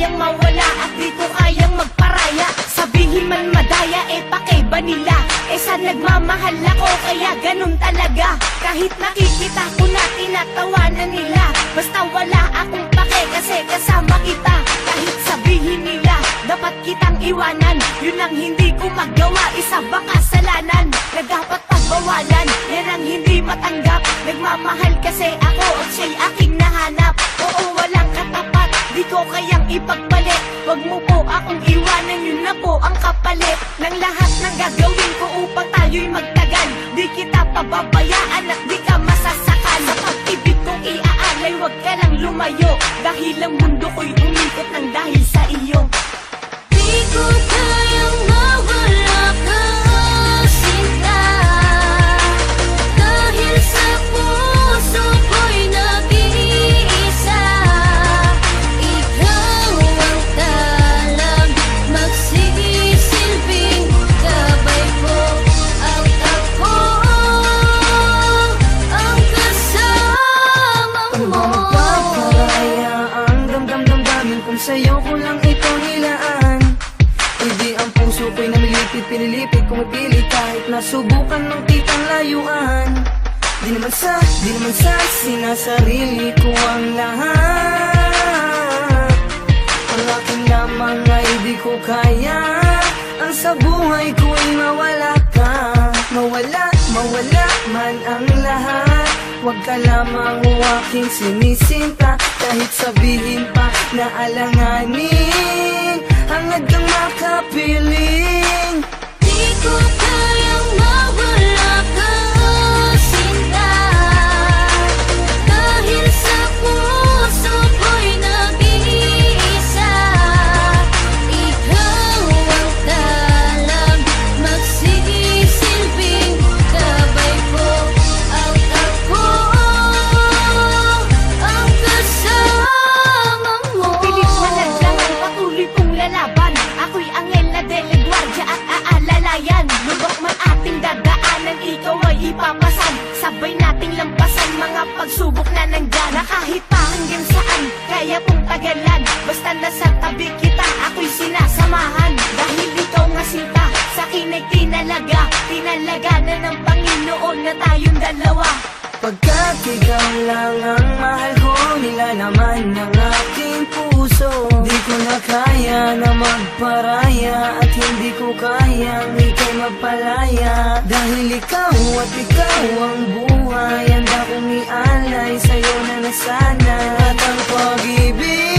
kayang mawala at di ko kayang magparaya. Sabihin man madaya, pakaiba nila. Sa nagmamahal ako, kaya ganun talaga. Kahit nakikita ko na tinatawanan nila, basta wala akong pake kasi kasama kita. Kahit sabihin nila, dapat kitang iwanan, yun ang hindi ko magawa, isa ba kasalanan na dapat pagbawalan? Yan ang hindi matanggap. Nagmamahal kasi ako at siya'y aking nahanap. Oo, walang katapat, di ko kayang ipagpalit. Wag mo po akong iwanan, yun na po ang kapalit ng lahat ng gagawin ko upang tayo'y magtagal. Di kita pababayaan at di ka masasakal. Sa pag-ibig kong iaalay, wag ka lang lumayo, dahil ang mundo ko'y umikot ng dahil sa iyo. Di ko kayang mawala ka, sinta, dahil sa puso ko'y nag-iisa. Ikaw ang talang magsisilbing gabay ko, at ako ang kasama mo. Magpaparaya ang damdamin kung sa'yo ko lang ito nilaan. Hindi ang puso ko'y namilipit, pinilipit kung ipilit kahit nasubukan ng kitang layuan. Di naman sa sinasarili ko ang lahat. Ang akin lamang ay di ko kaya, ang sa buhay ko'y mawala ka. Mawala man ang lahat, wag ka lamang o aking sinisinta. Kahit sabihin pa na alanganin, hangad kang makapiling. Di ko kayang mawala ka, sinta, dahil sa puso ko'y nag-iisa. Ikaw ang talang magsisilbing gabay ko, at ako ang kasama mo. Pilit manadlang ang patuloy kong lalaban. Ako'y angel na delegwardiya at aalalayan. Lubak man ating dadaanan, ikaw ay ipapasan. Sabay nating lampasan mga pagsubok na nandyan, na kahit pa hanggang saan kaya kong tagalan. Basta nasa tabi kita, ako'y sinasamahan. Dahil ikaw nga sinta, sa'kin ay tinalaga. Tinalaga na ng Panginoon na tayong dalawa. Pagkat ikaw lang ang mahal ko, nilalaman ng aking puso. Di ko na kaya na magparaya, at hindi ko kayang ika'y magpalaya. Dahil ikaw at ikaw ang buhay, handa kong ialay sa'yo na nasana. At ang pag-ibig